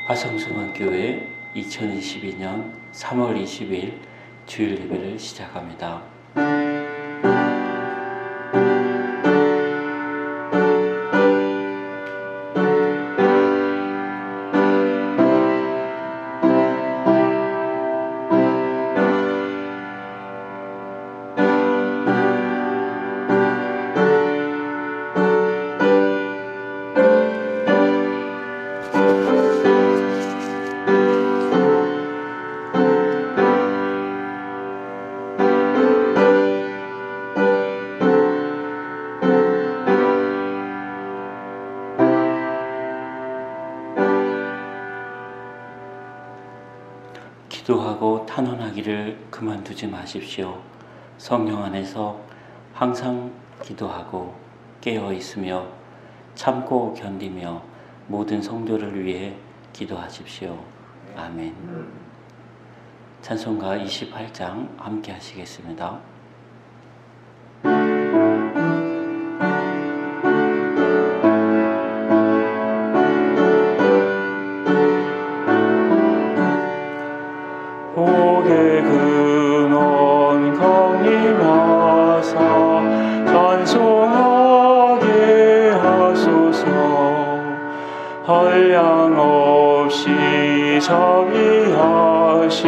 화성수만교회 2022년 3월 20일 주일 예배를 시작합니다. 기도하고 탄원하기를 그만두지 마십시오. 성령 안에서 항상 기도하고 깨어 있으며 참고 견디며 모든 성도를 위해 기도하십시오. 아멘. 찬송가 28장 함께 하시겠습니다. 복의 근원 강림하사 찬송하게 하소서. 한량없이 자비하심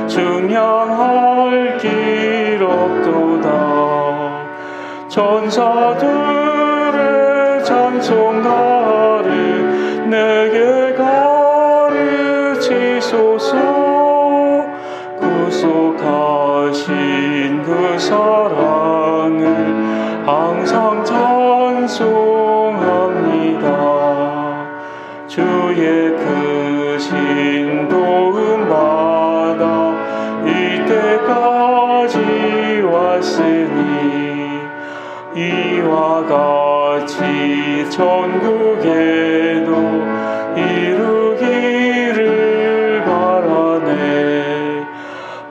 증량할 길 없도다. 천사들의 찬송가를 내게 가르치소서. 구속하신 그 사랑을 항상 찬송합니다. 주의 크신 도움 받아 이때까지 왔으니 이와 같이 천국에도 이루기를 바라네.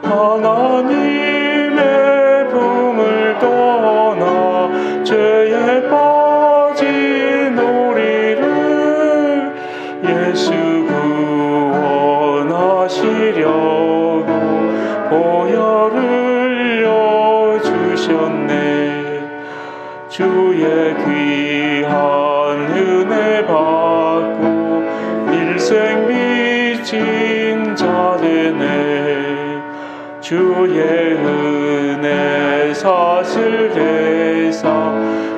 하나님의 품을 떠나 죄에 빠진 우리를 예수 구원하시려고 보혈을 흘려주셨네. 주의 귀한 은혜 받고 일생 미친 자 되네. 주의 은혜 사슬 대사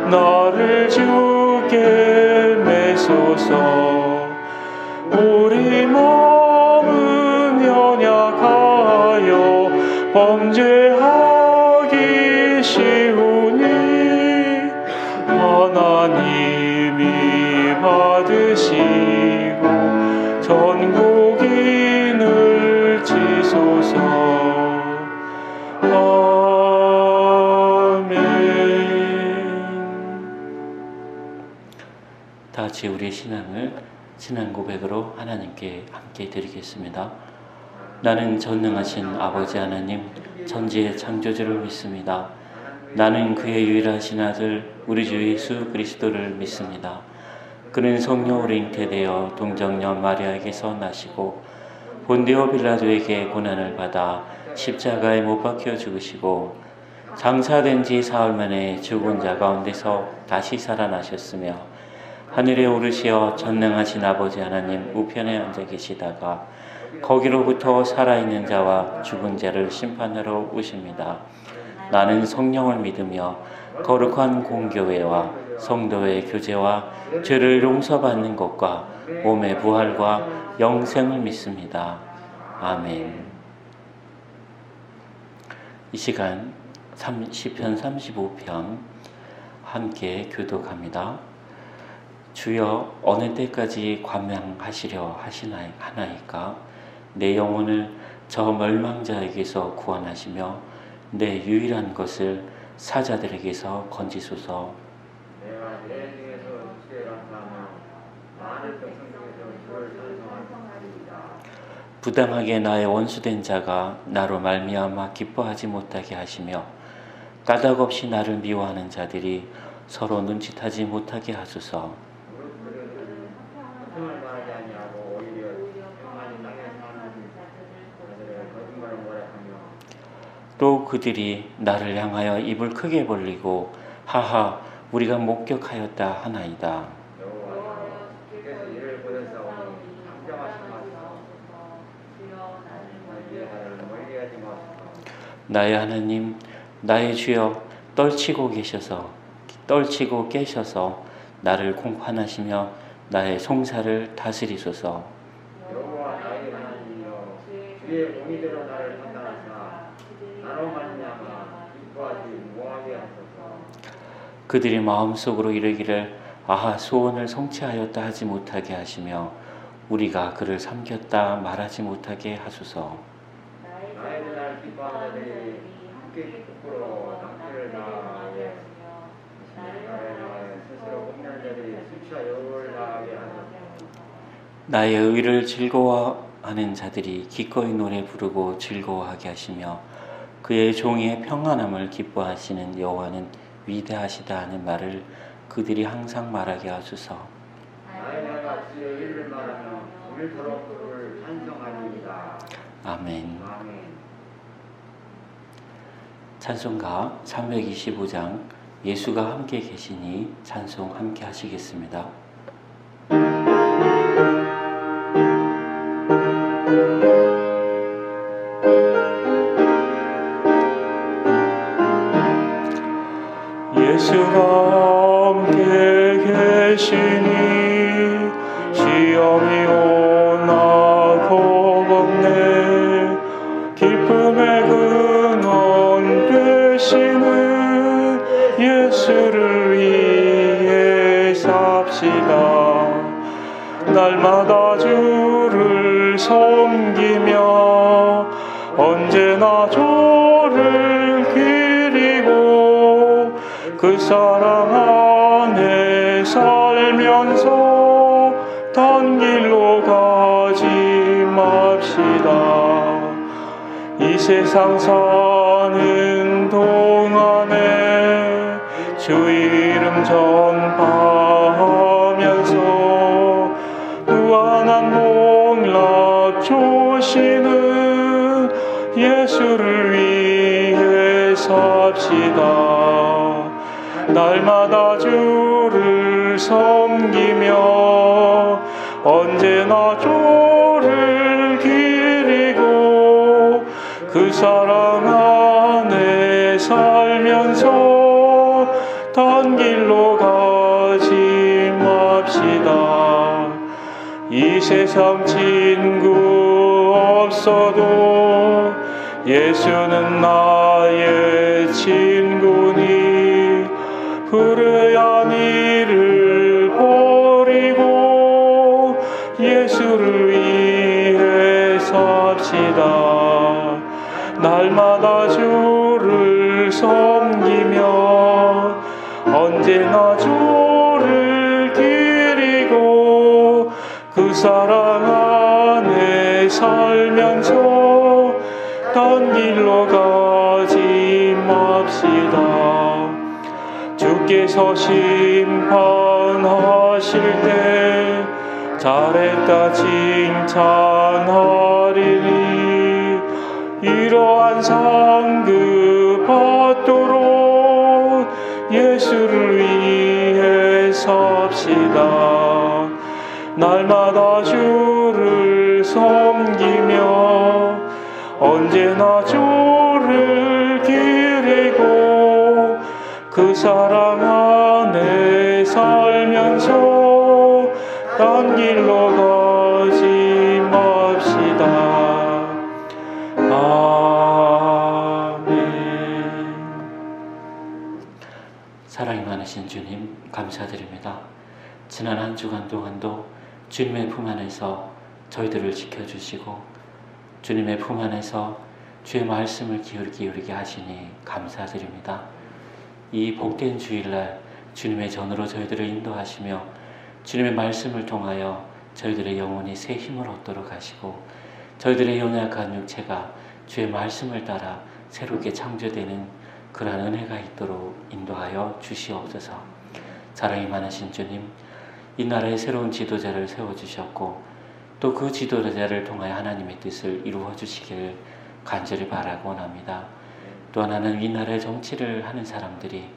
나를 주께 매소서. 우리 마음은 연약하여 범죄하기 쉬우니 하나님이 받으시고 전국인을 지소서. 다 같이 우리의 신앙 고백으로 하나님께 함께 드리겠습니다. 나는 전능하신 아버지 하나님, 천지의 창조주를 믿습니다. 나는 그의 유일하신 아들 우리 주 예수 그리스도를 믿습니다. 그는 성령으로 잉태되어 동정녀 마리아에게서 나시고 본디오 빌라도에게 고난을 받아 십자가에 못 박혀 죽으시고 장사된 지 사흘 만에 죽은 자 가운데서 다시 살아나셨으며 하늘에 오르시어 전능하신 아버지 하나님 우편에 앉아 계시다가 거기로부터 살아있는 자와 죽은 자를 심판하러 오십니다. 나는 성령을 믿으며 거룩한 공교회와 성도의 교제와 죄를 용서받는 것과 몸의 부활과 영생을 믿습니다. 아멘. 이 시간 시편 35편 함께 교독합니다. 주여 어느 때까지 관망하시려 하나이까? 내 영혼을 저 멸망자에게서 구원하시며 내 유일한 것을 사자들에게서 건지소서. 내가 내 중에서 지혜롭다면 많은 백성 중에서 주를 찬송하리이다. 부당하게 나의 원수된 자가 나로 말미암아 기뻐하지 못하게 하시며 까닭 없이 나를 미워하는 자들이 서로 눈짓하지 못하게 하소서. 고통을 말하지 아니하고 오히려 또 그들이 나를 향하여 입을 크게 벌리고 하하 우리가 목격하였다 하나이다. 여호와 주께서 이를 보내사오니 강정하신 마소서. 이에 나를 멀리하지 마소서. 나의 하나님 나의 주여 떨치고 깨셔서 나를 공판하시며 나의 송사를 다스리소서. 여호와 나의 하나님이여 주의 공의대로 나를 판단하사 나로 말미암아 기뻐하지 못하게 하소서. 그들이 마음속으로 이르기를 아하 소원을 성취하였다 하지 못하게 하시며 우리가 그를 삼켰다 말하지 못하게 하소서. 나의 날 기뻐하는 자들이 함께 부끄러워 낭패를 당하게 나의 스스로 공유하는 자들이 수치와 여우를 당하게 하소서. 나의 의를 즐거워하는 자들이 기꺼이 노래 부르고 즐거워하게 하시며 그의 종의 평안함을 기뻐하시는 여호와는 위대하시다 하는 말을 그들이 항상 말하게 하소서. 나의 내가 주의 의를 말하며 오늘토록 그를 찬송하리이다. 아멘. 아멘. 찬송가 325장 예수가 함께 계시니 찬송 함께 하시겠습니다. 예수가 함께 계시니 시험이 오나 겁없네. 기쁨의 근원 되시는 예수를 위해 삽시다. 날마다 주를 섬기며 언제나 저를 기리고 그 사랑 안에 살면서 단 길로 가지 맙시다. 이 세상 사는 동안에 주 이름 전파하면서 무한한 복락 주시는 예수를 위해 삽시다. 날마다 주를 섬기며 언제나 주를 기리고 그 사랑 안에 살면서 단 길로 가지 맙시다. 이 세상 친구 없어도 예수는 나의 친구니 불의한 일을 버리고 예수를 위해 삽시다. 날마다 주를 섬기며 언제나 주를 기리고 그 사랑 안에 살면서 단 길로 가지 맙시다. 주께서 심판하실 때 잘했다 칭찬하리니 이러한 상급 받도록 예수를 위해 삽시다. 날마다 주를 섬기며 언제나 주를 기리고 그 사랑 안에 살면서 딴 길로 가지 맙시다. 아멘. 사랑이 많으신 주님 감사드립니다. 지난 한 주간 동안도 주님의 품 안에서 저희들을 지켜주시고 주님의 품 안에서 주의 말씀을 기울이게 하시니 감사드립니다. 이 복된 주일날 주님의 전으로 저희들을 인도하시며 주님의 말씀을 통하여 저희들의 영혼이 새 힘을 얻도록 하시고 저희들의 연약한 육체가 주의 말씀을 따라 새롭게 창조되는 그러한 은혜가 있도록 인도하여 주시옵소서. 사랑이 많으신 주님, 이 나라에 새로운 지도자를 세워주셨고 또 그 지도자를 통하여 하나님의 뜻을 이루어 주시기를 간절히 바라고 원합니다. 또한 하나님 이 나라의 정치를 하는 사람들이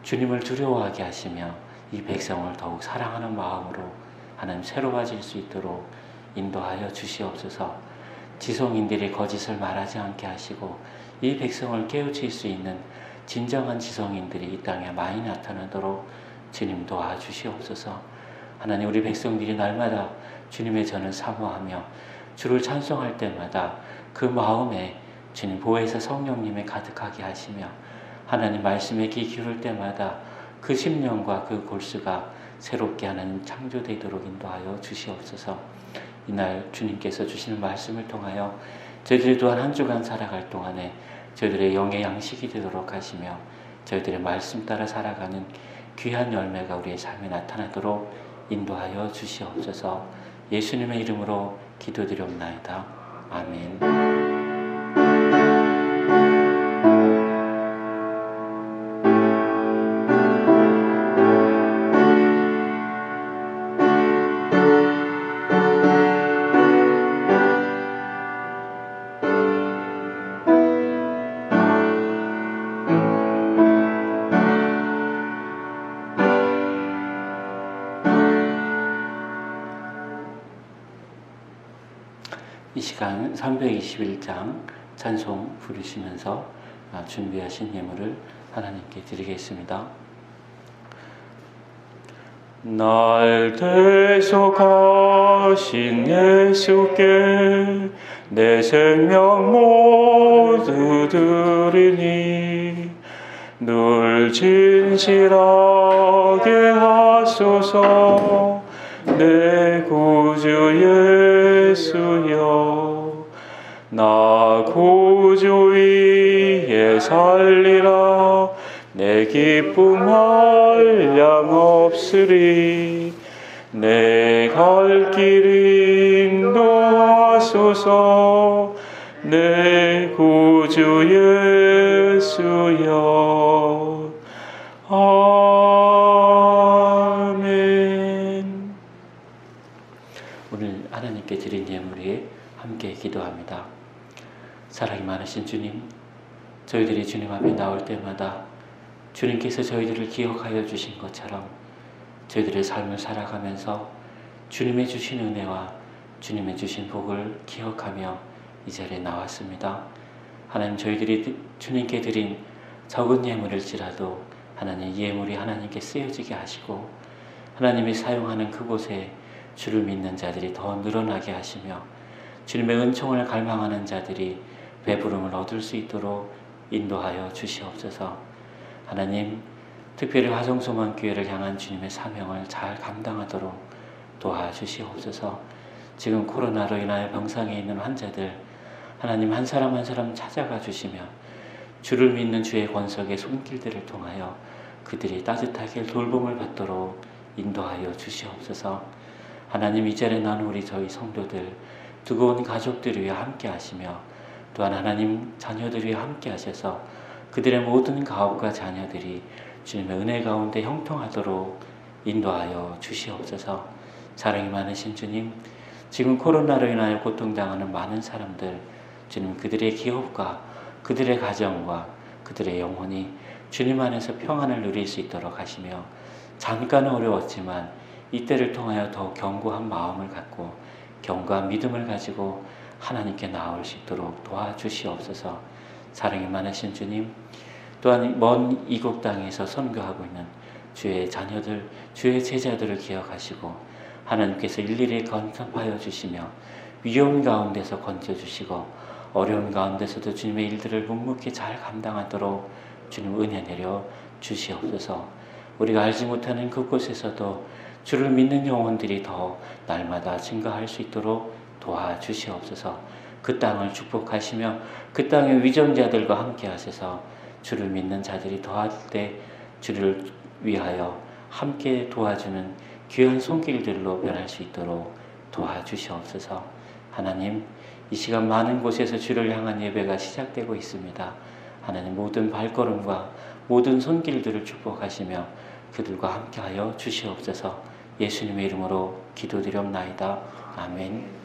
주님을 두려워하게 하시며 이 백성을 더욱 사랑하는 마음으로 하나님 새로워질 수 있도록 인도하여 주시옵소서. 지성인들이 거짓을 말하지 않게 하시고 이 백성을 깨우칠 수 있는 진정한 지성인들이 이 땅에 많이 나타나도록 주님 도와주시옵소서. 하나님 우리 백성들이 날마다 주님의 전을 사모하며 주를 찬송할 때마다 그 마음에 주님 보혜사 성령님이 가득하게 하시며 하나님 말씀에 귀 기울일 때마다 그 심령과 그 골수가 새롭게 하나님 창조되도록 인도하여 주시옵소서. 이날 주님께서 주시는 말씀을 통하여 저희들이 또한 한 주간 살아갈 동안에 저희들의 영의 양식이 되도록 하시며 저희들의 말씀 따라 살아가는 귀한 열매가 우리의 삶에 나타나도록 인도하여 주시옵소서. 예수님의 이름으로 기도드리옵나이다. 아멘. 이 시간 321장 찬송 부르시면서 준비하신 예물을 하나님께 드리겠습니다. 날 대속하신 예수께 내 생명 모두 드리니 늘 진실하게 하소서. 내 구주 예수여, 나 구주 위에 살리라. 내 기쁨 한량 없으리. 내 갈 길 인도하소서. 내 구주 예수여. 아멘. 오늘 하나님께 드린 예물에 함께 기도합니다. 사랑이 많으신 주님, 저희들이 주님 앞에 나올 때마다 주님께서 저희들을 기억하여 주신 것처럼 저희들의 삶을 살아가면서 주님의 주신 은혜와 주님의 주신 복을 기억하며 이 자리에 나왔습니다. 하나님, 저희들이 주님께 드린 적은 예물일지라도 하나님 예물이 하나님께 쓰여지게 하시고 하나님이 사용하는 그곳에 주를 믿는 자들이 더 늘어나게 하시며 주님의 은총을 갈망하는 자들이 배부름을 얻을 수 있도록 인도하여 주시옵소서. 하나님, 특별히 화성소망교회를 향한 주님의 사명을 잘 감당하도록 도와주시옵소서. 지금 코로나로 인하여 병상에 있는 환자들 하나님 한 사람 한 사람 찾아가 주시며 주를 믿는 주의 권석의 손길들을 통하여 그들이 따뜻하게 돌봄을 받도록 인도하여 주시옵소서. 하나님, 이 자리에 나는 우리 저희 성도들 두고 온 가족들 위해 함께 하시며 또한 하나님 자녀들 위해 함께 하셔서 그들의 모든 가업과 자녀들이 주님의 은혜 가운데 형통하도록 인도하여 주시옵소서. 사랑이 많으신 주님, 지금 코로나로 인하여 고통당하는 많은 사람들 주님, 그들의 기업과 그들의 가정과 그들의 영혼이 주님 안에서 평안을 누릴 수 있도록 하시며 잠깐은 어려웠지만 이때를 통하여 더욱 견고한 마음을 갖고 견고한 믿음을 가지고 하나님께 나아올 수 있도록 도와주시옵소서. 사랑이 많으신 주님, 또한 먼 이국 땅에서 선교하고 있는 주의 자녀들, 주의 제자들을 기억하시고 하나님께서 일일이 건섭하여 주시며 위험 가운데서 건져주시고 어려운 가운데서도 주님의 일들을 묵묵히 잘 감당하도록 주님 은혜 내려 주시옵소서. 우리가 알지 못하는 그곳에서도 주를 믿는 영혼들이 더 날마다 증가할 수 있도록 도와주시옵소서. 그 땅을 축복하시며 그 땅의 위정자들과 함께 하셔서 주를 믿는 자들이 더할 때 주를 위하여 함께 도와주는 귀한 손길들로 변할 수 있도록 도와주시옵소서. 하나님, 이 시간 많은 곳에서 주를 향한 예배가 시작되고 있습니다. 하나님, 모든 발걸음과 모든 손길들을 축복하시며 그들과 함께하여 주시옵소서. 예수님의 이름으로 기도드리옵나이다. 아멘.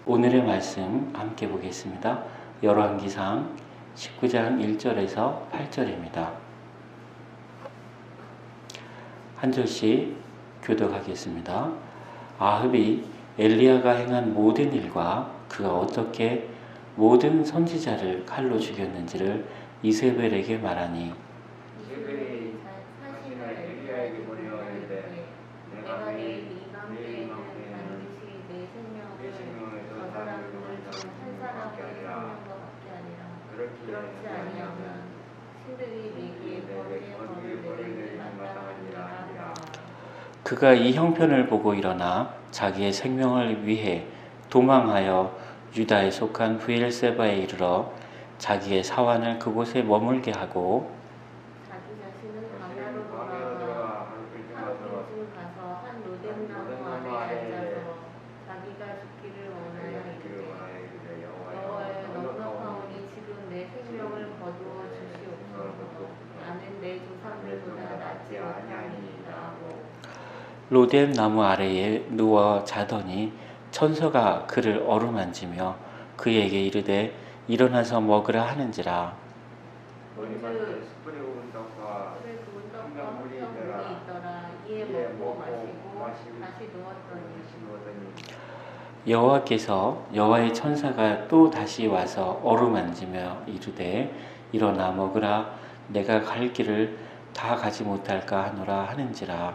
오늘의 말씀 함께 보겠습니다. 열왕기상 19장 1절에서 8절입니다. 한 절씩 교독하겠습니다. 아합이 엘리야가 행한 모든 일과 그가 어떻게 모든 선지자를 칼로 죽였는지를 이세벨에게 말하니 이세벨이 자신을 엘리야에게 보내어 이르되 내가 내일 이 밤때에는 반드시 내 생명을 저 사람을 중 한 사람의 생명과 밖에 아니라 그렇지 아니하면 신들이 내게 벌을 내리기 마땅하니라 하니라. 그가 이 형편을 보고 일어나 자기의 생명을 위해 도망하여 유다에 속한 브엘세바에 이르러 자기의 사환을 그곳에 머물게 하고 자기 자신은 광야로 돌아가 하루쯤 가서 한 로뎀나무 아래에 앉아서 자기가 죽기를 원하여 이르되 여호와여 넉넉하오니 지금 내 생명을 거두어 주시옵소서. 나는 내 조상들보다 낫지 아니하니이다 하고 로뎀 나무 아래에 누워 자더니 천사가 그를 어루만지며 그에게 이르되 일어나서 먹으라 하는지라. 머리맡에 숯불에 구운 떡과 생명물이 있더라. 이에 먹고 마시고 다시 누웠더니 여호와께서 여호와의 천사가 또 다시 와서 어루만지며 이르되 일어나 먹으라. 내가 갈 길을 다 가지 못할까 하노라 하는지라.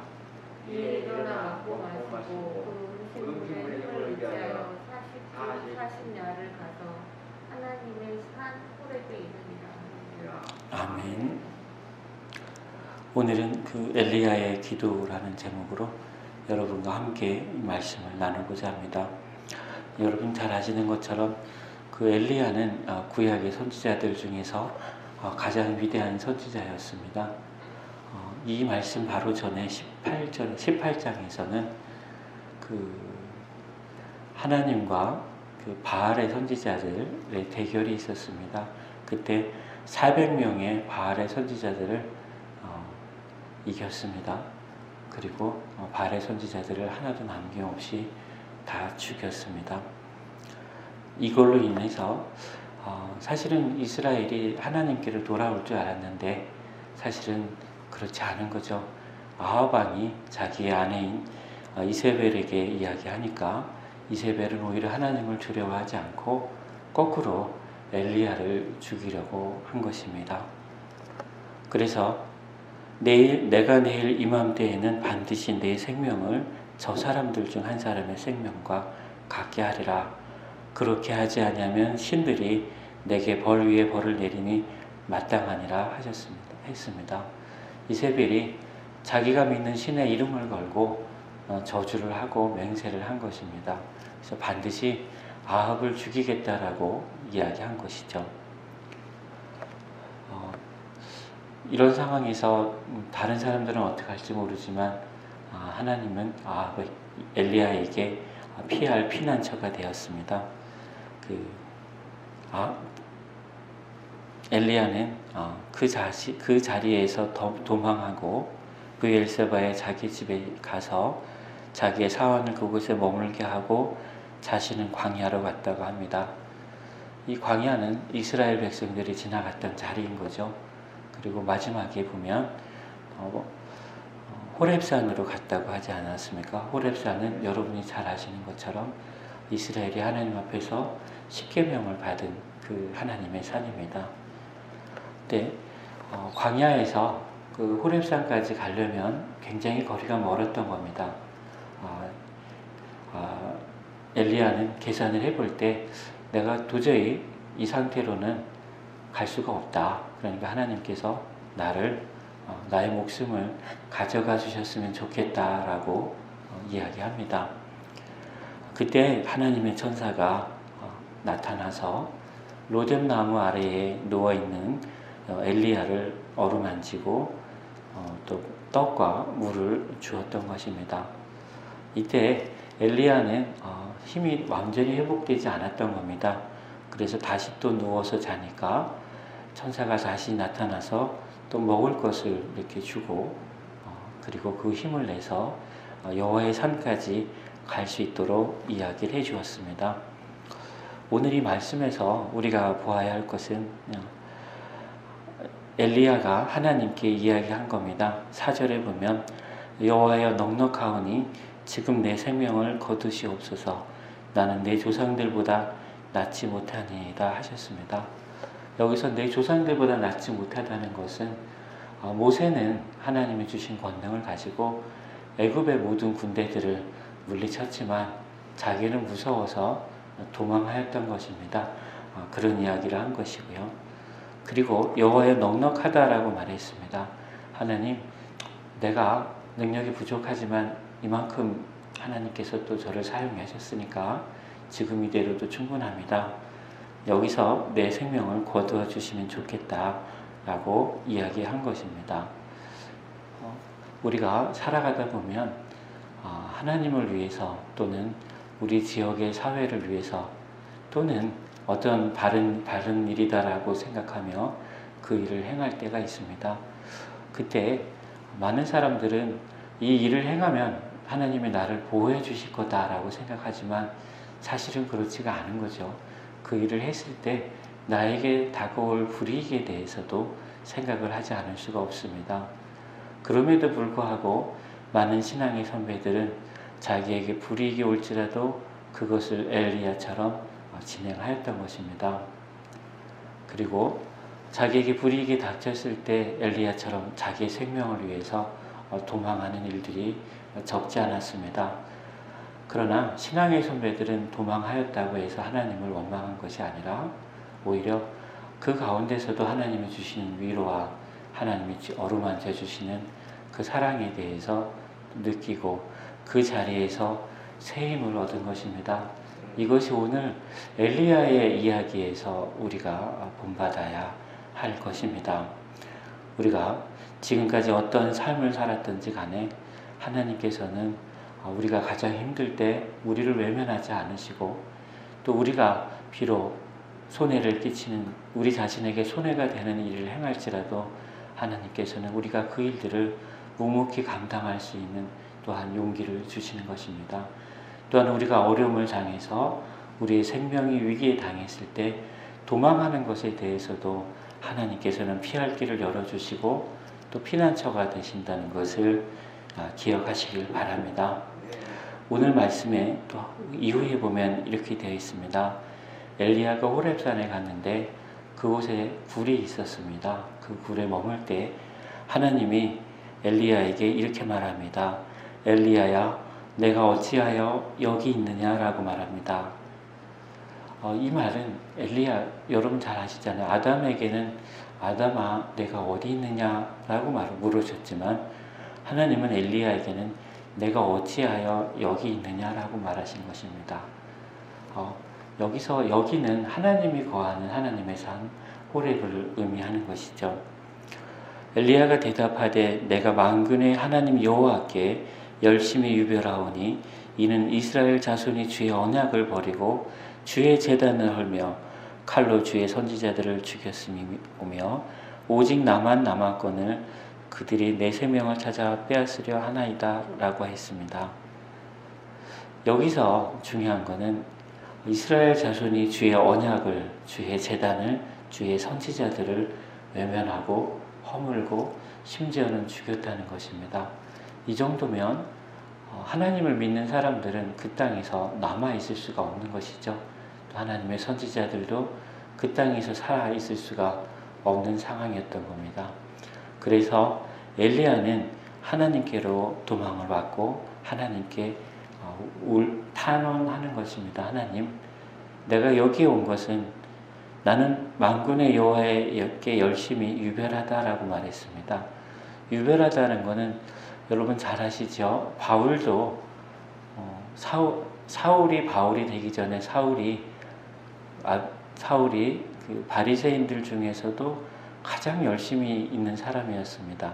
이에 일어나 먹고 마시고 그 음식물에 힘을 의지하여 40야를 가서 하나님의 산 호렙에 이르니라. 아멘. 오늘은 그 엘리야의 기도라는 제목으로 여러분과 함께 이 말씀을 나누고자 합니다. 여러분 잘 아시는 것처럼 그 엘리야는 구약의 선지자들 중에서 가장 위대한 선지자였습니다. 이 말씀 바로 전에 18장에서는 그 하나님과 그 바알의 선지자들의 대결이 있었습니다. 그때 400명의 바알의 선지자들을 이겼습니다. 그리고 바알의 선지자들을 하나도 남김없이 다 죽였습니다. 이걸로 인해서 사실은 이스라엘이 하나님께로 돌아올 줄 알았는데 사실은 그렇지 않은 거죠. 아합 왕이 자기의 아내인 이세벨에게 이야기하니까 이세벨은 오히려 하나님을 두려워하지 않고 거꾸로 엘리야를 죽이려고 한 것입니다. 그래서 내가 내일 이맘때에는 반드시 내 생명을 저 사람들 중 한 사람의 생명과 같게 하리라. 그렇게 하지 아니하면 신들이 내게 벌 위에 벌을 내리니 마땅하니라 했습니다. 이세벨이 자기가 믿는 신의 이름을 걸고 저주를 하고 맹세를 한 것입니다. 그래서 반드시 아합을 죽이겠다라고 이야기한 것이죠. 이런 상황에서 다른 사람들은 어떻게 할지 모르지만 하나님은 엘리야에게 피할 피난처가 되었습니다. 엘리야는 그 자리에서 도망하고 브엘세바의 자기 집에 가서 자기의 사환을 그곳에 머물게 하고 자신은 광야로 갔다고 합니다. 이 광야는 이스라엘 백성들이 지나갔던 자리인 거죠. 그리고 마지막에 보면 호렙산으로 갔다고 하지 않았습니까? 호렙산은 여러분이 잘 아시는 것처럼 이스라엘이 하나님 앞에서 십계명을 받은 그 하나님의 산입니다. 근데 광야에서 그 호렙산까지 가려면 굉장히 거리가 멀었던 겁니다. 엘리야는 계산을 해볼 때 내가 도저히 이 상태로는 갈 수가 없다. 그러니까 하나님께서 나의 목숨을 가져가 주셨으면 좋겠다라고 이야기합니다. 그때 하나님의 천사가 나타나서 로뎀 나무 아래에 누워있는 엘리야를 어루만지고 또 떡과 물을 주었던 것입니다. 이때 엘리야는 힘이 완전히 회복되지 않았던 겁니다. 그래서 다시 또 누워서 자니까 천사가 다시 나타나서 또 먹을 것을 이렇게 주고 그리고 그 힘을 내서 여호와의 산까지 갈 수 있도록 이야기를 해 주었습니다. 오늘 이 말씀에서 우리가 보아야 할 것은 엘리야가 하나님께 이야기한 겁니다. 4절에 보면 여호와여 넉넉하오니 지금 내 생명을 거두시옵소서. 나는 내 조상들보다 낫지 못하니이다 하셨습니다. 여기서 내 조상들보다 낫지 못하다는 것은 모세는 하나님이 주신 권능을 가지고 애굽의 모든 군대들을 물리쳤지만 자기는 무서워서 도망하였던 것입니다. 그런 이야기를 한 것이고요. 그리고 여호와여 넉넉하다라고 말했습니다. 하나님, 내가 능력이 부족하지만 이만큼 하나님께서 또 저를 사용하셨으니까 지금 이대로도 충분합니다. 여기서 내 생명을 거두어 주시면 좋겠다라고 이야기한 것입니다. 우리가 살아가다 보면 하나님을 위해서 또는 우리 지역의 사회를 위해서 또는 어떤 바른 일이다라고 생각하며 그 일을 행할 때가 있습니다. 그때 많은 사람들은 이 일을 행하면 하나님이 나를 보호해 주실 거다라고 생각하지만 사실은 그렇지가 않은 거죠. 그 일을 했을 때 나에게 다가올 불이익에 대해서도 생각을 하지 않을 수가 없습니다. 그럼에도 불구하고 많은 신앙의 선배들은 자기에게 불이익이 올지라도 그것을 엘리야처럼 진행하였던 것입니다. 그리고 자기에게 불이익이 닥쳤을 때 엘리야처럼 자기의 생명을 위해서 도망하는 일들이 적지 않았습니다. 그러나 신앙의 선배들은 도망하였다고 해서 하나님을 원망한 것이 아니라 오히려 그 가운데서도 하나님이 주시는 위로와 하나님이 어루만져 주시는 그 사랑에 대해서 느끼고 그 자리에서 새 힘을 얻은 것입니다. 이것이 오늘 엘리야의 이야기에서 우리가 본받아야 할 것입니다. 우리가 지금까지 어떤 삶을 살았든지 간에 하나님께서는 우리가 가장 힘들 때 우리를 외면하지 않으시고 또 우리가 비록 손해를 끼치는 우리 자신에게 손해가 되는 일을 행할지라도 하나님께서는 우리가 그 일들을 묵묵히 감당할 수 있는 또한 용기를 주시는 것입니다. 또한 우리가 어려움을 당해서 우리의 생명이 위기에 당했을 때 도망하는 것에 대해서도 하나님께서는 피할 길을 열어주시고 또 피난처가 되신다는 것을 기억하시길 바랍니다. 오늘 말씀에 또 이후에 보면 이렇게 되어 있습니다. 엘리야가 호렙산에 갔는데 그곳에 굴이 있었습니다. 그 굴에 머물 때 하나님이 엘리야에게 이렇게 말합니다. 엘리야야, 내가 어찌하여 여기 있느냐라고 말합니다. 이 말은 엘리야, 여러분 잘 아시잖아요. 아담에게는 아담아, 내가 어디 있느냐라고 물으셨지만 하나님은 엘리야에게는 내가 어찌하여 여기 있느냐라고 말하신 것입니다. 여기서 여기는 하나님이 거하는 하나님의 산 호렙을 의미하는 것이죠. 엘리야가 대답하되 내가 만군의 하나님 여호와께 열심히 유별하오니 이는 이스라엘 자손이 주의 언약을 버리고 주의 제단을 헐며 칼로 주의 선지자들을 죽였음이며 오직 나만 남았거늘 그들이 내 생명을 찾아 빼앗으려 하나이다 라고 했습니다. 여기서 중요한 것은 이스라엘 자손이 주의 언약을, 주의 제단을, 주의 선지자들을 외면하고 허물고 심지어는 죽였다는 것입니다. 이 정도면 하나님을 믿는 사람들은 그 땅에서 남아있을 수가 없는 것이죠. 또 하나님의 선지자들도 그 땅에서 살아있을 수가 없는 상황이었던 겁니다. 그래서 엘리야는 하나님께로 도망을 받고 하나님께 탄원하는 것입니다. 하나님, 내가 여기에 온 것은 나는 만군의 여호와께 열심히 유별하다라고 말했습니다. 유별하다는 것은 여러분 잘 아시죠? 바울도 사울이 바울이 되기 전에 사울이 그 바리새인들 중에서도 가장 열심히 있는 사람이었습니다.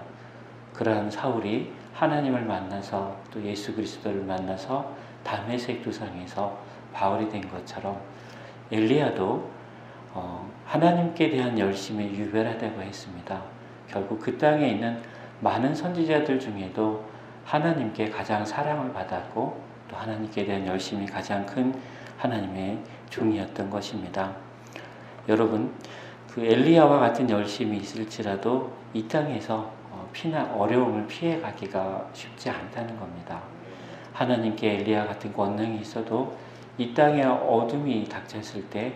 그러한 사울이 하나님을 만나서 또 예수 그리스도를 만나서 다메섹 도상에서 바울이 된 것처럼 엘리야도 하나님께 대한 열심이 유별하다고 했습니다. 결국 그 땅에 있는 많은 선지자들 중에도 하나님께 가장 사랑을 받았고 또 하나님께 대한 열심이 가장 큰 하나님의 종이었던 것입니다. 여러분, 그 엘리야와 같은 열심이 있을지라도 이 땅에서 어려움을 피해 가기가 쉽지 않다는 겁니다. 하나님께 엘리야 같은 권능이 있어도 이 땅에 어둠이 닥쳤을 때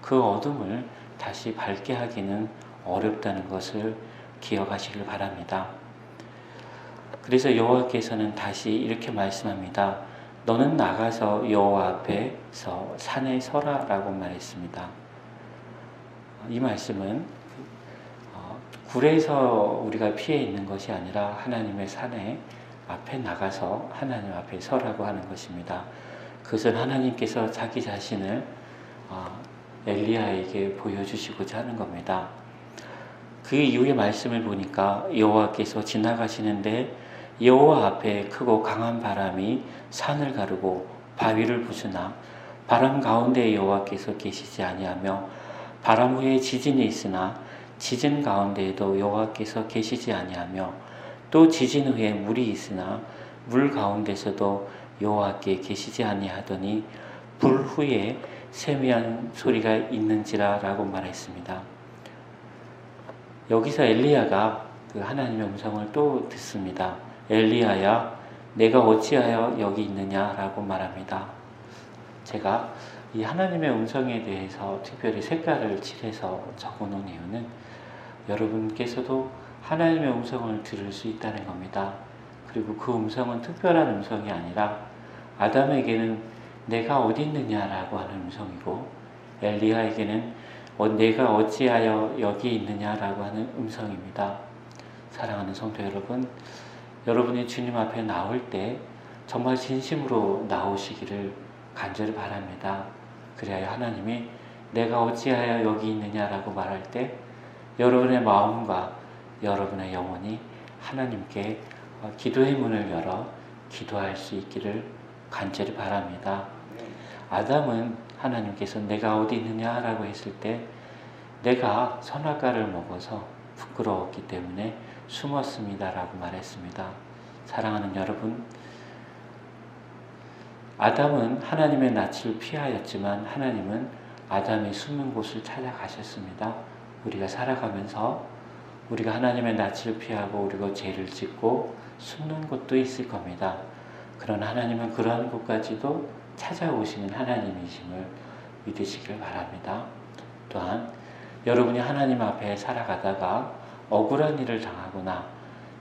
그 어둠을 다시 밝게 하기는 어렵다는 것을 기억하시길 바랍니다. 그래서 여호와께서는 다시 이렇게 말씀합니다. 너는 나가서 여호와 앞에서 산에 서라 라고 말했습니다. 이 말씀은 굴에서 우리가 피해 있는 것이 아니라 하나님의 산에 앞에 나가서 하나님 앞에 서라고 하는 것입니다. 그것은 하나님께서 자기 자신을 엘리야에게 보여주시고자 하는 겁니다. 그 이후의 말씀을 보니까 여호와께서 지나가시는데 여호와 앞에 크고 강한 바람이 산을 가르고 바위를 부수나 바람 가운데 여호와께서 계시지 아니하며 바람 후에 지진이 있으나 지진 가운데에도 여호와께서 계시지 아니하며 또 지진 후에 물이 있으나 물 가운데서도 여호와께 계시지 아니하더니 불 후에 세미한 소리가 있는지라 라고 말했습니다. 여기서 엘리야가 그 하나님의 음성을 또 듣습니다. 엘리야야 내가 어찌하여 여기 있느냐 라고 말합니다. 제가 이 하나님의 음성에 대해서 특별히 색깔을 칠해서 적어놓은 이유는 여러분께서도 하나님의 음성을 들을 수 있다는 겁니다. 그리고 그 음성은 특별한 음성이 아니라 아담에게는 내가 어디 있느냐라고 하는 음성이고 엘리야에게는 내가 어찌하여 여기 있느냐라고 하는 음성입니다. 사랑하는 성도 여러분, 여러분이 주님 앞에 나올 때 정말 진심으로 나오시기를 간절히 바랍니다. 그래야 하나님이 내가 어찌하여 여기 있느냐라고 말할 때 여러분의 마음과 여러분의 영혼이 하나님께 기도의 문을 열어 기도할 수 있기를 간절히 바랍니다. 아담은 하나님께서 내가 어디 있느냐라고 했을 때 내가 선악과를 먹어서 부끄러웠기 때문에 숨었습니다라고 말했습니다. 사랑하는 여러분, 아담은 하나님의 낯을 피하였지만 하나님은 아담이 숨은 곳을 찾아가셨습니다. 우리가 살아가면서 우리가 하나님의 낯을 피하고 우리가 죄를 짓고 숨는 곳도 있을 겁니다. 그러나 하나님은 그러한 곳까지도 찾아오시는 하나님이심을 믿으시길 바랍니다. 또한 여러분이 하나님 앞에 살아가다가 억울한 일을 당하거나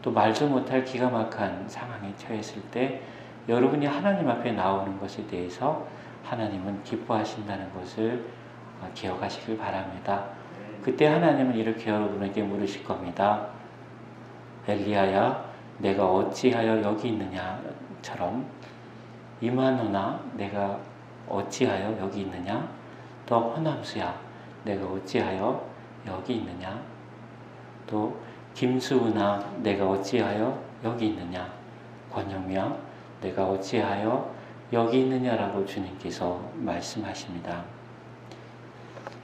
또 말도 못할 기가 막힌 상황에 처했을 때 여러분이 하나님 앞에 나오는 것에 대해서 하나님은 기뻐하신다는 것을 기억하시길 바랍니다. 그때 하나님은 이렇게 여러분에게 물으실 겁니다. 엘리야야 내가 어찌하여 여기 있느냐처럼 이만호나 내가 어찌하여 여기 있느냐? 또 허남수야 내가 어찌하여 여기 있느냐? 또 김수우나 내가 어찌하여 여기 있느냐? 권영미야 내가 어찌하여 여기 있느냐라고 주님께서 말씀하십니다.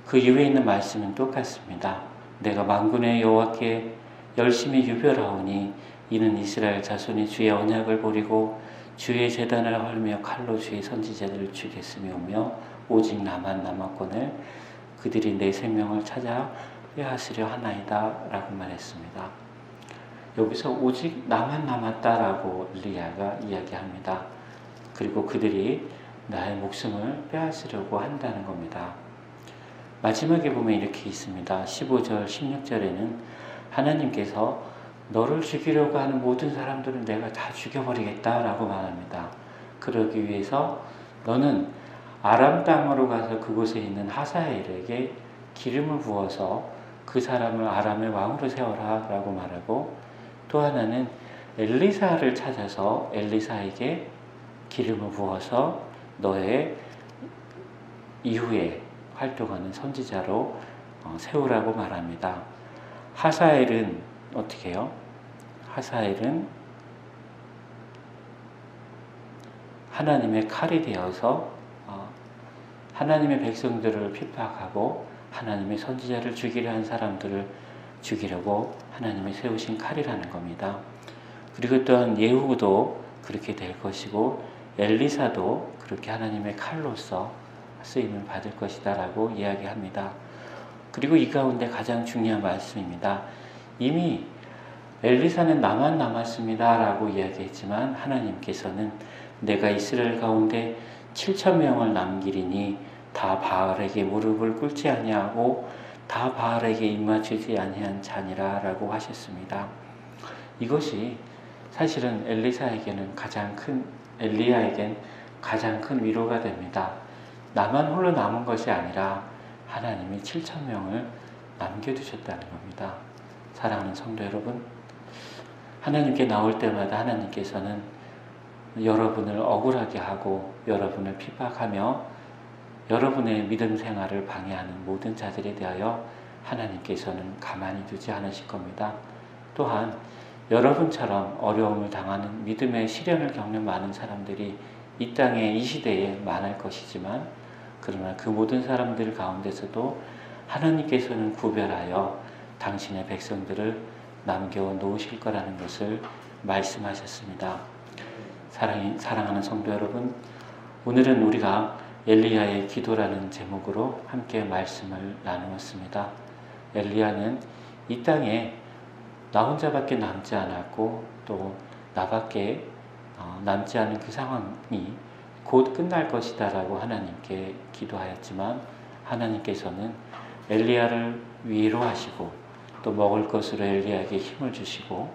그 이후에 있는 말씀은 똑같습니다. 내가 만군의 여호와께 열심히 유별하오니 이는 이스라엘 자손이 주의 언약을 버리고 주의 제단을 헐며 칼로 주의 선지자들을 죽였으며 오직 나만 남았거늘 그들이 내 생명을 찾아 빼앗으려 하나이다 라고 말했습니다. 여기서 오직 나만 남았다라고 엘리야가 이야기합니다. 그리고 그들이 나의 목숨을 빼앗으려고 한다는 겁니다. 마지막에 보면 이렇게 있습니다. 15절 16절에는 하나님께서 너를 죽이려고 하는 모든 사람들은 내가 다 죽여버리겠다라고 말합니다. 그러기 위해서 너는 아람 땅으로 가서 그곳에 있는 하사엘에게 기름을 부어서 그 사람을 아람의 왕으로 세워라 라고 말하고 또 하나는 엘리사를 찾아서 엘리사에게 기름을 부어서 너의 이후에 활동하는 선지자로 세우라고 말합니다. 하사엘은 어떻게 해요? 하사엘은 하나님의 칼이 되어서 하나님의 백성들을 핍박하고 하나님의 선지자를 죽이려 한 사람들을 죽이려고 하나님이 세우신 칼이라는 겁니다. 그리고 또한 예후도 그렇게 될 것이고 엘리사도 그렇게 하나님의 칼로서 쓰임을 받을 것이다 라고 이야기합니다. 그리고 이 가운데 가장 중요한 말씀입니다. 이미 엘리사는 나만 남았습니다 라고 이야기했지만 하나님께서는 내가 이스라엘 가운데 7,000명을 남기리니 다 바알에게 무릎을 꿇지 아니하고 다 바알에게 입맞추지 아니한 자니라 라고 하셨습니다. 이것이 사실은 엘리야에겐 가장 큰 위로가 됩니다. 나만 홀로 남은 것이 아니라 하나님이 7,000명을 남겨두셨다는 겁니다. 사랑하는 성도 여러분, 하나님께 나올 때마다 하나님께서는 여러분을 억울하게 하고 여러분을 핍박하며 여러분의 믿음 생활을 방해하는 모든 자들에 대하여 하나님께서는 가만히 두지 않으실 겁니다. 또한 여러분처럼 어려움을 당하는 믿음의 시련을 겪는 많은 사람들이 이 땅에 이 시대에 많을 것이지만 그러나 그 모든 사람들 가운데서도 하나님께서는 구별하여 당신의 백성들을 남겨놓으실 거라는 것을 말씀하셨습니다. 사랑하는 성도 여러분, 오늘은 우리가 엘리야의 기도라는 제목으로 함께 말씀을 나누었습니다. 엘리야는 이 땅에 나 혼자밖에 남지 않았고 또 나밖에 남지 않은 그 상황이 곧 끝날 것이다 라고 하나님께 기도하였지만 하나님께서는 엘리야를 위로하시고 또 먹을 것으로 엘리야에게 힘을 주시고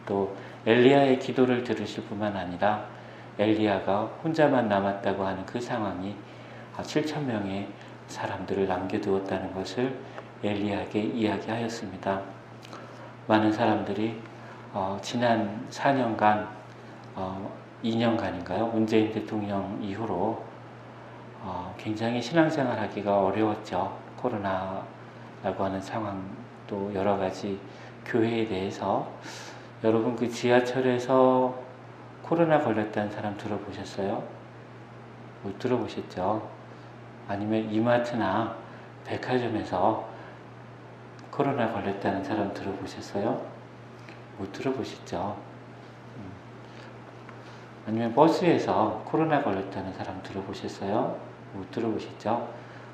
또 엘리야의 기도를 들으실 뿐만 아니라 엘리야가 혼자만 남았다고 하는 그 상황이 7,000명의 사람들을 남겨두었다는 것을 엘리야에게 이야기하였습니다. 많은 사람들이 지난 4년간 2년간인가요? 문재인 대통령 이후로 굉장히 신앙생활하기가 어려웠죠. 코로나라고 하는 상황도 여러 가지 교회에 대해서 여러분 그 지하철에서 코로나 걸렸다는 사람 들어보셨어요? 못 들어보셨죠? 아니면 이마트나 백화점에서 코로나 걸렸다는 사람 들어보셨어요? 못 들어보셨죠? 아니면 버스에서 코로나 걸렸다는 사람 들어보셨어요? 못 들어보셨죠?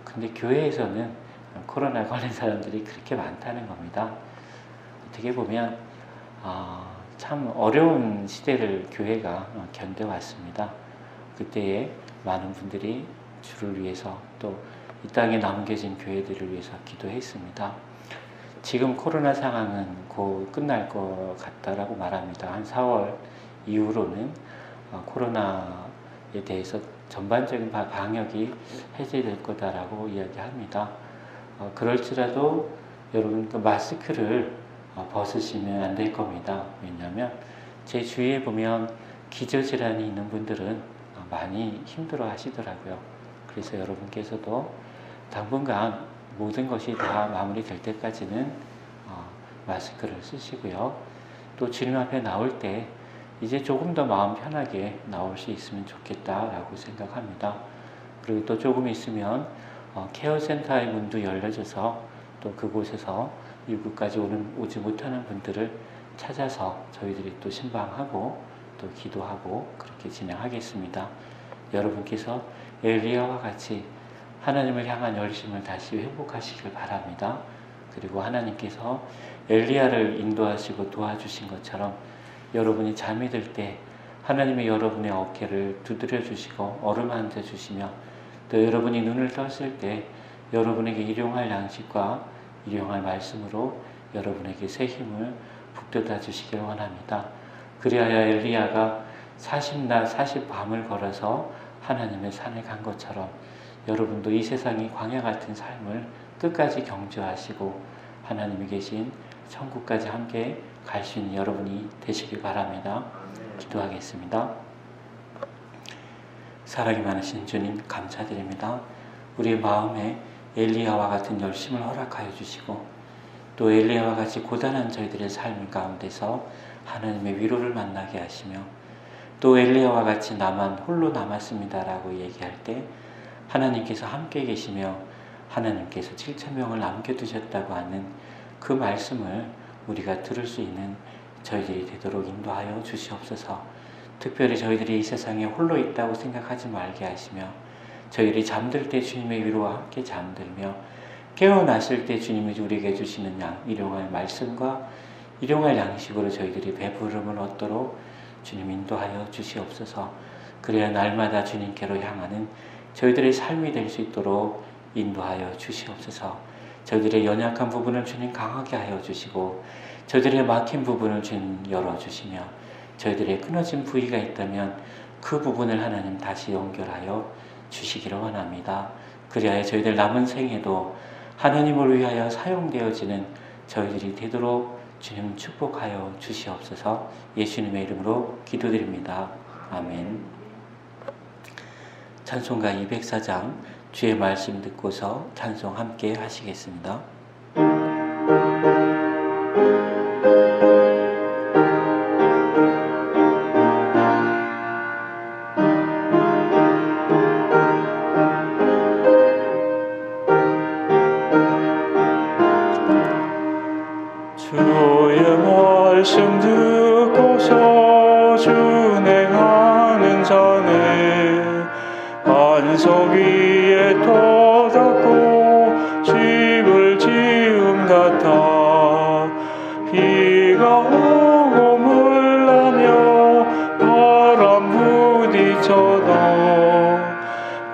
근데 교회에서는 코로나 걸린 사람들이 그렇게 많다는 겁니다. 어떻게 보면 참 어려운 시대를 교회가 견뎌왔습니다. 그때에 많은 분들이 주를 위해서 또 이 땅에 남겨진 교회들을 위해서 기도했습니다. 지금 코로나 상황은 곧 끝날 것 같다라고 말합니다. 한 4월 이후로는 코로나에 대해서 전반적인 방역이 해제될 거다라고 이야기합니다. 그럴지라도 여러분 그 마스크를 벗으시면 안 될 겁니다. 왜냐하면 제 주위에 보면 기저질환이 있는 분들은 많이 힘들어 하시더라고요. 그래서 여러분께서도 당분간 모든 것이 다 마무리될 때까지는 마스크를 쓰시고요. 또 주님 앞에 나올 때 이제 조금 더 마음 편하게 나올 수 있으면 좋겠다라고 생각합니다. 그리고 또 조금 있으면 케어센터의 문도 열려져서 또 그곳에서 일구까지 오지 못하는 분들을 찾아서 저희들이 또 신방하고 또 기도하고 그렇게 진행하겠습니다. 여러분께서 엘리야와 같이 하나님을 향한 열심을 다시 회복하시길 바랍니다. 그리고 하나님께서 엘리야를 인도하시고 도와주신 것처럼 여러분이 잠이 들 때 하나님이 여러분의 어깨를 두드려 주시고 어루만져 주시며 또 여러분이 눈을 떴을 때 여러분에게 일용할 양식과 일용할 말씀으로 여러분에게 새 힘을 북돋아 주시길 원합니다. 그리하여 엘리야가 40낮 40밤을 걸어서 하나님의 산에 간 것처럼 여러분도 이 세상이 광야 같은 삶을 끝까지 경주하시고 하나님이 계신 천국까지 함께 갈 수 있는 여러분이 되시길 바랍니다. 기도하겠습니다. 사랑이 많으신 주님 감사드립니다. 우리의 마음에 엘리야와 같은 열심을 허락하여 주시고 또 엘리야와 같이 고단한 저희들의 삶 가운데서 하나님의 위로를 만나게 하시며 또 엘리야와 같이 나만 홀로 남았습니다라고 얘기할 때 하나님께서 함께 계시며 하나님께서 7,000명을 남겨두셨다고 하는 그 말씀을 우리가 들을 수 있는 저희들이 되도록 인도하여 주시옵소서. 특별히 저희들이 이 세상에 홀로 있다고 생각하지 말게 하시며 저희들이 잠들 때 주님의 위로와 함께 잠들며 깨어났을 때 주님이 우리에게 주시는 일용할 말씀과 일용할 양식으로 저희들이 배부름을 얻도록 주님 인도하여 주시옵소서. 그래야 날마다 주님께로 향하는 저희들의 삶이 될 수 있도록 인도하여 주시옵소서. 저희들의 연약한 부분을 주님 강하게 하여 주시고, 저희들의 막힌 부분을 주님 열어주시며, 저희들의 끊어진 부위가 있다면 그 부분을 하나님 다시 연결하여 주시기를 원합니다. 그리하여 저희들 남은 생에도 하나님을 위하여 사용되어지는 저희들이 되도록 주님 축복하여 주시옵소서. 예수님의 이름으로 기도드립니다. 아멘. 찬송가 204장 주의 말씀 듣고서 찬송 함께 하시겠습니다. 주의 말씀 듣고서 준행하는 자는 반석 위에 터닫고 집을 지음 같아. 비가 오고 물나며 바람 부딪혀도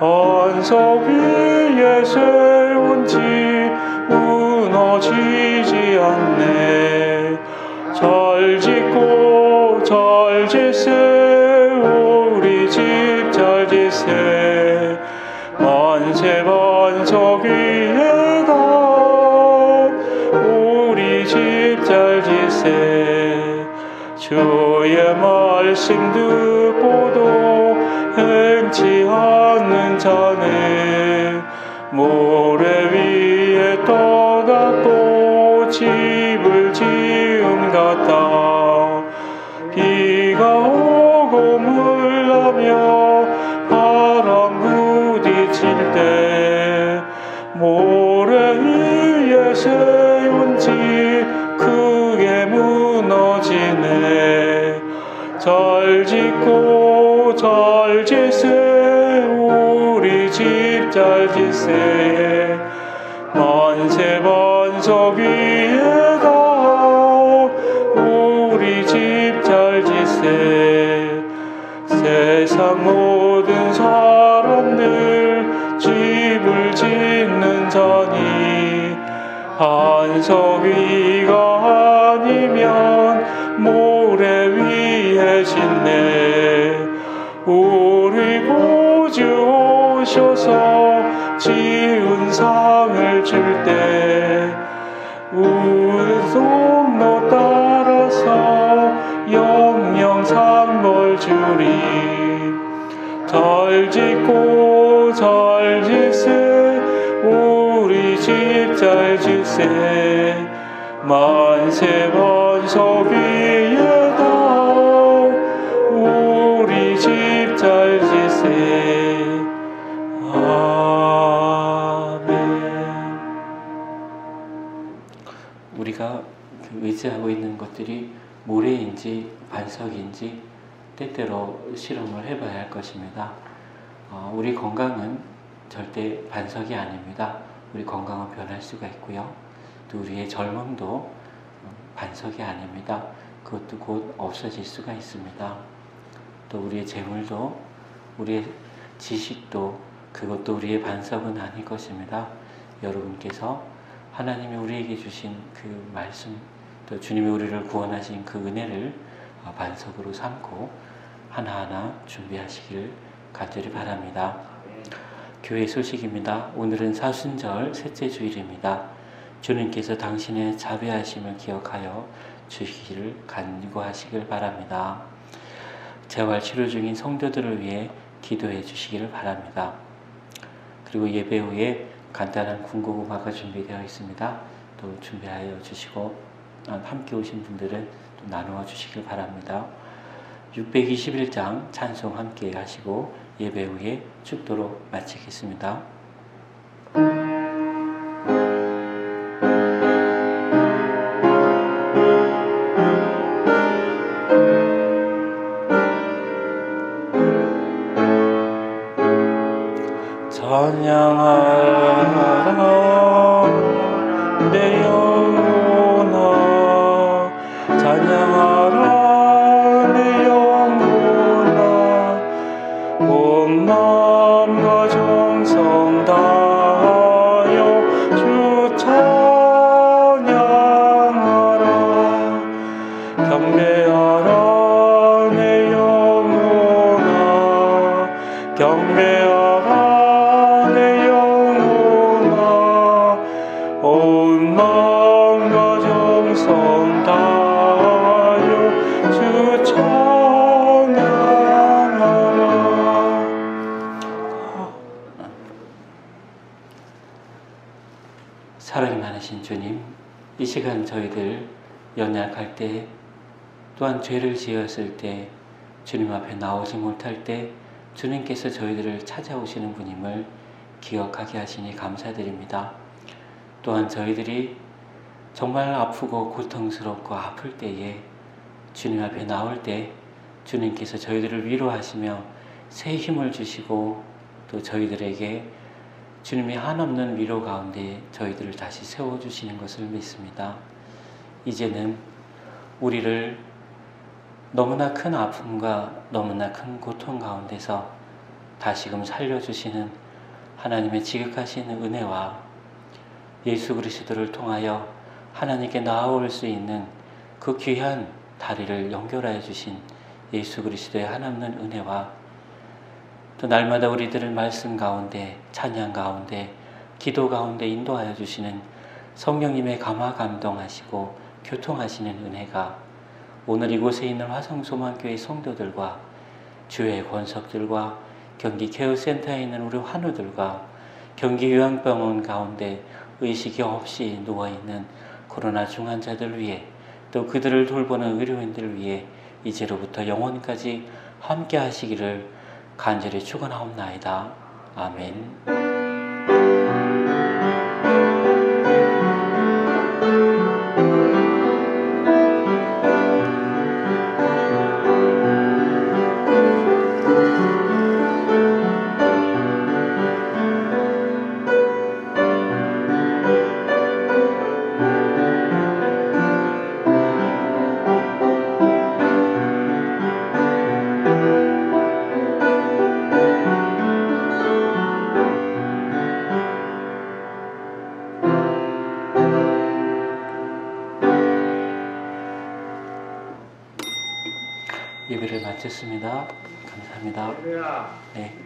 반석 위에 세운 집 무너지지 않네. 잘 짓고 잘 짓세, 우리 집 잘 짓세. 만세 반석 위에다 우리 집 잘 짓세. 주의 말씀 듣고도 행치 않는 자는 모래 위에 떠닫고 집을 지음 같아. 비가 오고 물나며 바람 부딪힐 때 모래 위에 세운 집 크게 무너지네. 잘 짓고 잘 짓세, 우리 집 잘 짓세. 만세 반석 위에다 우리 집 잘 짓세. 세상 모든 사람들 집을 짓는 자니 반석 위가 아니면 모래 위에 짓네. 우리 구주 오셔서 지은 상을 줄 때 우리 손로 따라서 영영상 벌 주리. 잘 짓고 잘 짓세, 우리 집 잘 짓세. 만세 반석 위에다 우리 집 잘 짓세. 아멘. 우리가 의지하고 있는 것들이 모래인지 반석인지 때때로 실험을 해봐야 할 것입니다. 우리 건강은 절대 반석이 아닙니다. 우리 건강은 변할 수가 있고요. 또 우리의 젊음도 반석이 아닙니다. 그것도 곧 없어질 수가 있습니다. 또 우리의 재물도, 우리의 지식도, 그것도 우리의 반석은 아닐 것입니다. 여러분께서 하나님이 우리에게 주신 그 말씀, 또 주님이 우리를 구원하신 그 은혜를 반석으로 삼고 하나하나 준비하시길 간절히 바랍니다. 교회 소식입니다. 오늘은 사순절 셋째 주일입니다. 주님께서 당신의 자비하심을 기억하여 주시기를 간구하시길 바랍니다. 재활 치료 중인 성도들을 위해 기도해 주시기를 바랍니다. 그리고 예배 후에 간단한 군고구마가 준비되어 있습니다. 또 준비하여 주시고 함께 오신 분들은 또 나누어 주시길 바랍니다. 621장 찬송 함께 하시고 예배 후에 축도로 마치겠습니다. 찬양하라 내 영혼아 찬양하라 내 영혼아 온 마음과 정성 다하여 주 찬양하라 경배하라 내 영혼아 경배하라 내 영혼아 온 마음과 정성 다하여 주 찬양하라. 사랑이 많으신 주님, 이 시간 저희들 연약할 때, 또한 죄를 지었을 때, 주님 앞에 나오지 못할 때 주님께서 저희들을 찾아오시는 분임을 기억하게 하시니 감사드립니다. 또한 저희들이 정말 아프고 고통스럽고 아플 때에 주님 앞에 나올 때 주님께서 저희들을 위로하시며 새 힘을 주시고 또 저희들에게 주님의 한없는 위로 가운데 저희들을 다시 세워주시는 것을 믿습니다. 이제는 우리를 너무나 큰 아픔과 너무나 큰 고통 가운데서 다시금 살려주시는 하나님의 지극하신 은혜와 예수 그리스도를 통하여 하나님께 나아올 수 있는 그 귀한 다리를 연결하여 주신 예수 그리스도의 한없는 은혜와 또 날마다 우리들을 말씀 가운데, 찬양 가운데, 기도 가운데 인도하여 주시는 성령님의 감화 감동하시고 교통하시는 은혜가 오늘 이곳에 있는 화성소망교회 성도들과 주의 권석들과 경기 케어센터에 있는 우리 환우들과 경기 요양병원 가운데 의식이 없이 누워있는 코로나 중환자들 위해 또 그들을 돌보는 의료인들 위해 이제로부터 영원까지 함께 하시기를 간절히 축원하옵나이다. 아멘. 예배를 마쳤습니다. 감사합니다. 네.